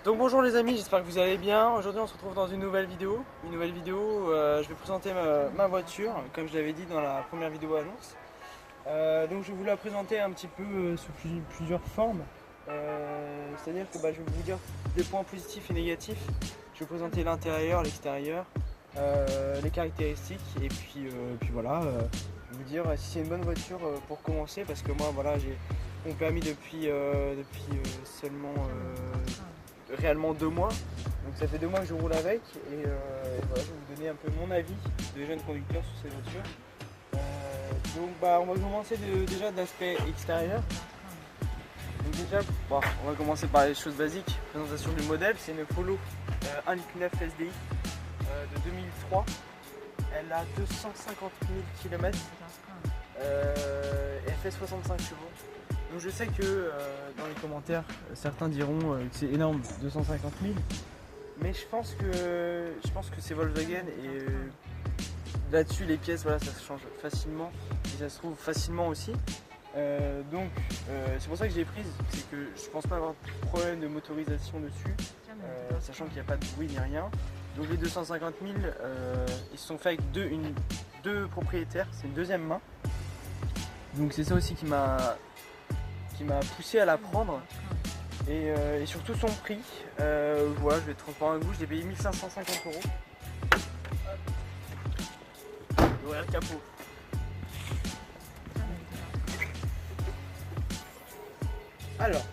Donc bonjour les amis, j'espère que vous allez bien. Aujourd'hui on se retrouve dans une nouvelle vidéo. Je vais présenter ma voiture, comme je l'avais dit dans la première vidéo annonce. Donc je vais vous la présenter un petit peu sous plusieurs formes. C'est-à-dire que je vais vous dire des points positifs et négatifs. Je vais vous présenter l'intérieur, l'extérieur, les caractéristiques et puis voilà. Je vais vous dire si c'est une bonne voiture pour commencer, parce que moi voilà, j'ai mon permis depuis seulement réellement 2 mois. Donc ça fait 2 mois que je roule avec et voilà, je vais vous donner un peu mon avis de jeune conducteur sur ces voitures. On va commencer déjà de l'aspect extérieur. Donc déjà, on va commencer par les choses basiques. Présentation du modèle, c'est une Polo 1,9 litre SDI de 2003. Elle a 250 000 km. Elle fait 65 chevaux. Donc je sais que dans les commentaires, certains diront que c'est énorme, 250 000. Mais je pense que c'est Volkswagen et là-dessus les pièces, voilà, ça se change facilement et ça se trouve facilement aussi. C'est pour ça que j'ai prise, c'est que je pense pas avoir de problème de motorisation dessus, sachant qu'il n'y a pas de bruit ni rien. Donc les 250 000, ils se sont faits avec deux propriétaires, c'est une deuxième main. Donc c'est ça aussi qui m'a poussé à la prendre. Et surtout son prix, voilà, je vais être transparent avec vous, je l'ai payé 1550 €. L'horaire capot. Alors,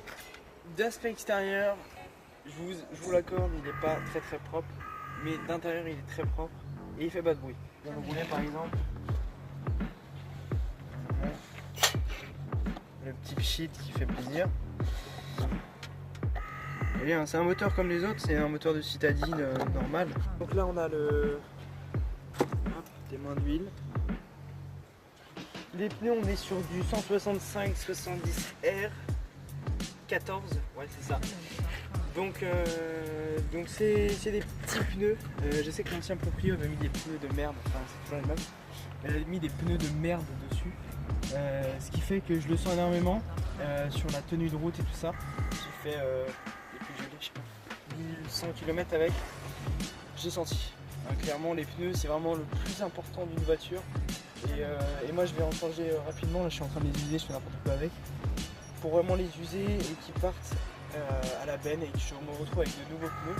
d'aspect extérieur, je vous l'accorde, il n'est pas très très propre, mais d'intérieur il est très propre et il fait pas de bruit. Je vais vous rouler par exemple le petit pchit qui fait plaisir. C'est un moteur comme les autres, c'est un moteur de citadine normal. Donc là on a des mains d'huile. Les pneus, on est sur du 165-70R 14, ouais c'est ça. Donc c'est des petits pneus. Je sais que l'ancien proprio avait mis des pneus de merde, enfin c'est toujours les mêmes. Elle a mis des pneus de merde dessus. Ce qui fait que je le sens énormément sur la tenue de route et tout ça. J'ai fait depuis que je l'ai, je sais pas, 1100 km avec, j'ai senti. Clairement les pneus c'est vraiment le plus important d'une voiture et moi je vais en changer rapidement. Là je suis en train de les user, je fais n'importe quoi avec, pour vraiment les user et qu'ils partent à la benne et que je me retrouve avec de nouveaux pneus.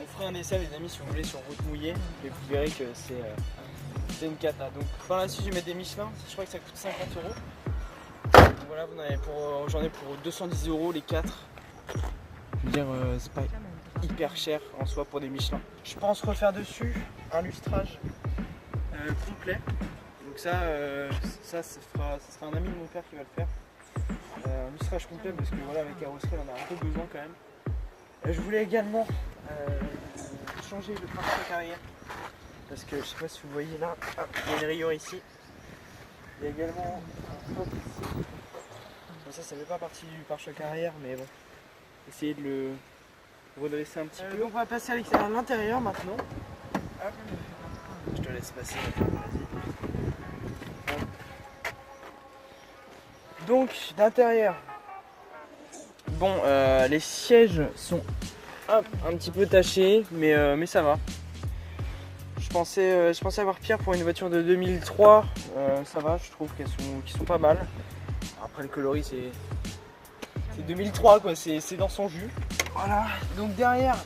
On fera un essai les amis si vous voulez sur route mouillée et vous verrez que c'est une cata. Donc par là dessus je vais mettre des Michelin, je crois que ça coûte 50 €. Donc voilà, j'en ai pour 210 € les 4. Je veux dire c'est pas hyper cher en soi pour des Michelin. Je pense refaire dessus un lustrage complet. Donc ça sera un ami de mon père qui va le faire. Un lustrage complet parce que voilà, avec carrosserie on a un peu besoin quand même. Je voulais également changer le pare-choc arrière parce que je sais pas si vous voyez là, il y a une rayure ici. Il y a également un pop ici. Bon, ça fait pas partie du pare-choc arrière, mais bon, essayer de le redresser un petit peu. Donc on va passer à l'intérieur maintenant. Hop. Je te laisse passer. Vas-y. Donc d'intérieur, bon, les sièges sont un petit peu tachés, mais ça va. Je pensais avoir pire pour une voiture de 2003. Ça va, je trouve qu'ils sont pas mal. Après le coloris c'est 2003 quoi, c'est dans son jus. Voilà, donc derrière,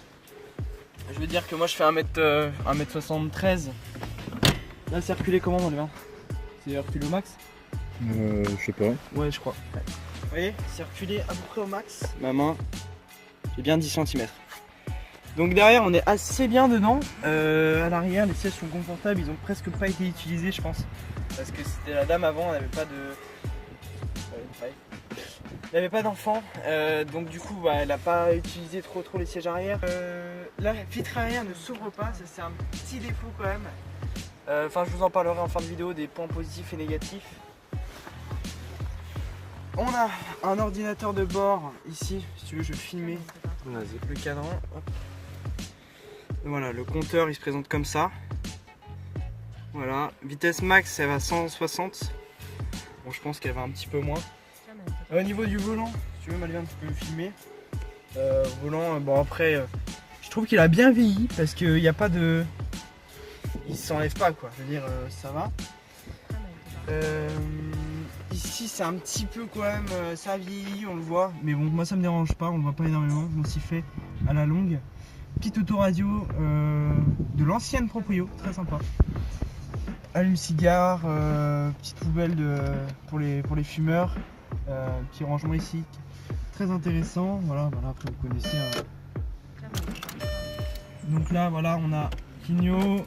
je veux dire que moi je fais 1m73. Là c'est reculé comment mon gars? C'est reculé au max? Je sais pas. Ouais je crois. Ouais. Vous voyez, c'est reculé à peu près au max. Ma main, j'ai bien 10 cm. Donc derrière on est assez bien dedans. À l'arrière les sièges sont confortables, ils ont presque pas été utilisés je pense. Parce que c'était la dame avant, elle n'avait pas de... Elle n'avait pas d'enfant, donc du coup elle n'a pas utilisé trop les sièges arrière. La vitre arrière ne s'ouvre pas, ça c'est un petit défaut quand même. Enfin je vous en parlerai en fin de vidéo des points positifs et négatifs. On a un ordinateur de bord ici, si tu veux je vais filmer le cadran. Hop. Voilà, le compteur il se présente comme ça. Voilà, vitesse max elle va à 160. Bon je pense qu'elle va un petit peu moins. Au niveau du volant, si tu veux Malvin tu peux me filmer. Volant, bon après, je trouve qu'il a bien vieilli parce qu'il n'y a pas de... Il s'enlève pas quoi, je veux dire, ça va. Ici c'est un petit peu quand même, ça a vieilli, on le voit, mais bon moi ça me dérange pas, on le voit pas énormément, on s'y fait à la longue. Petite autoradio de l'ancienne proprio, très sympa. Allume-cigare, petite poubelle pour les fumeurs, petit rangement ici, très intéressant. Voilà, après vous connaissez. Donc là voilà, on a Clignot,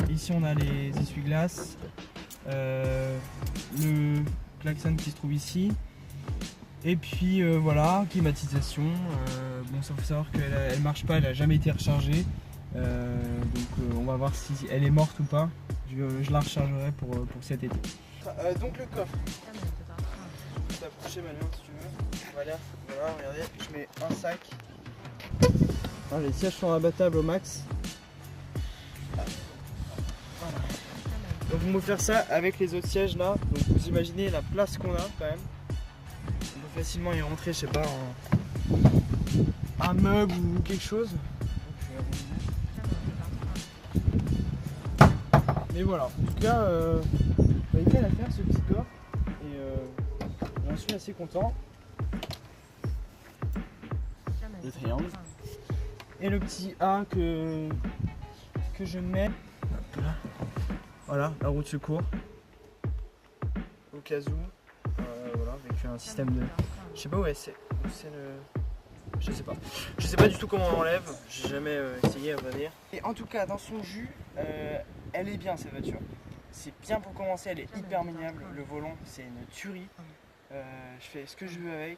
ici on a les essuie-glaces, le klaxon qui se trouve ici. Et puis voilà, climatisation. Bon, ça faut savoir qu'elle elle marche pas, elle a jamais été rechargée. Donc on va voir si elle est morte ou pas. Je la rechargerai pour cet été. Donc le coffre. Je vais t'approcher Malien si tu veux. Voilà, regardez, je mets un sac. Alors, les sièges sont abattables au max. Voilà. Donc on peut faire ça avec les autres sièges là. Donc vous imaginez la place qu'on a quand même. On peut facilement y rentrer, je sais pas, un meuble ou quelque chose. Mais voilà, en tout cas, il est à faire ce petit corps et j'en suis assez content. Le triangle. Et le petit A que je mets. Hop là. Voilà, la roue de secours. Au cas où. Voilà, avec un système de. Je sais pas où c'est le. Je sais pas du tout comment on l'enlève, j'ai jamais essayé à vrai dire. Et en tout cas dans son jus, elle est bien cette voiture. C'est bien pour commencer, elle est hyper maniable, le volant c'est une tuerie. Je fais ce que je veux avec,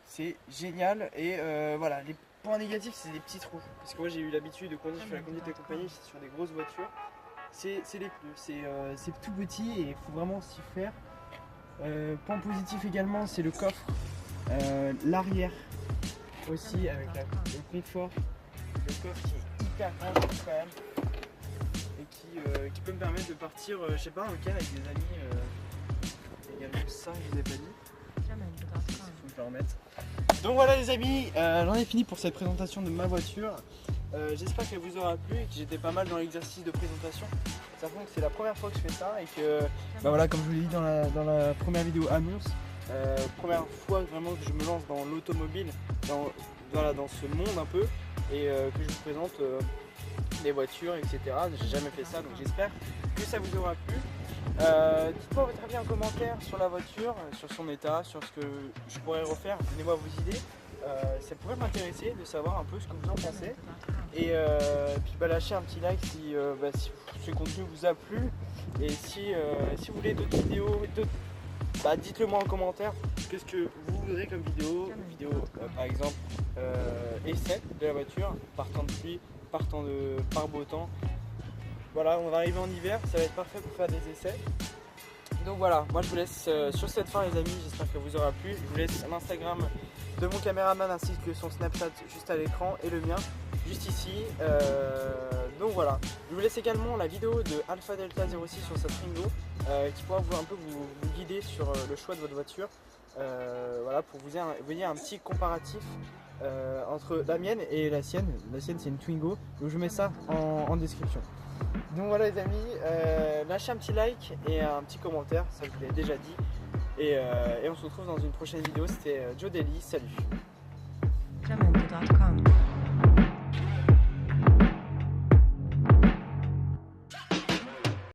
c'est génial et voilà, les points négatifs c'est des petits trous. Parce que moi j'ai eu l'habitude de conduire sur la conduite accompagnée sur des grosses voitures. C'est les pneus, c'est tout petit et il faut vraiment s'y faire. Point positif également c'est le coffre, l'arrière. Aussi avec le confort, le coffre qui est hyper grand quand même et qui peut me permettre de partir, je sais pas, un week-end avec des amis. Également ça, je vous ai pas dit. Il faut que je le remette. Donc voilà les amis, j'en ai fini pour cette présentation de ma voiture. J'espère qu'elle vous aura plu et que j'étais pas mal dans l'exercice de présentation. Sachant que c'est la première fois que je fais ça et que, bah voilà, comme je vous l'ai dit dans la première vidéo annonce, première fois vraiment que je me lance dans l'automobile, dans ce monde un peu, et que je vous présente les voitures, etc. J'ai jamais fait ça, donc j'espère que ça vous aura plu. Dites-moi votre avis en commentaire sur la voiture, sur son état, sur ce que je pourrais refaire. Donnez-moi vos idées. Ça pourrait m'intéresser de savoir un peu ce que vous en pensez. Et puis lâchez un petit like si ce contenu vous a plu. Et si vous voulez d'autres vidéos, dites-le moi en commentaire. Qu'est-ce que vous voudrez comme vidéo? Par exemple essai de la voiture, partant de pluie, par beau temps. Voilà, on va arriver en hiver, ça va être parfait pour faire des essais. Donc voilà, moi je vous laisse sur cette fin les amis, j'espère que vous aura plu. Je vous laisse l'Instagram de mon caméraman ainsi que son Snapchat juste à l'écran et le mien juste ici. Donc voilà, je vous laisse également la vidéo de Alpha Delta 06 sur sa Twingo qui pourra un peu vous guider sur le choix de votre voiture. Voilà, pour vous donner un petit comparatif entre la mienne et la sienne. La sienne c'est une Twingo, donc je mets ça en description. Donc voilà les amis, lâchez un petit like et un petit commentaire, ça je vous l'ai déjà dit. Et on se retrouve dans une prochaine vidéo, c'était Joe Daily, salut.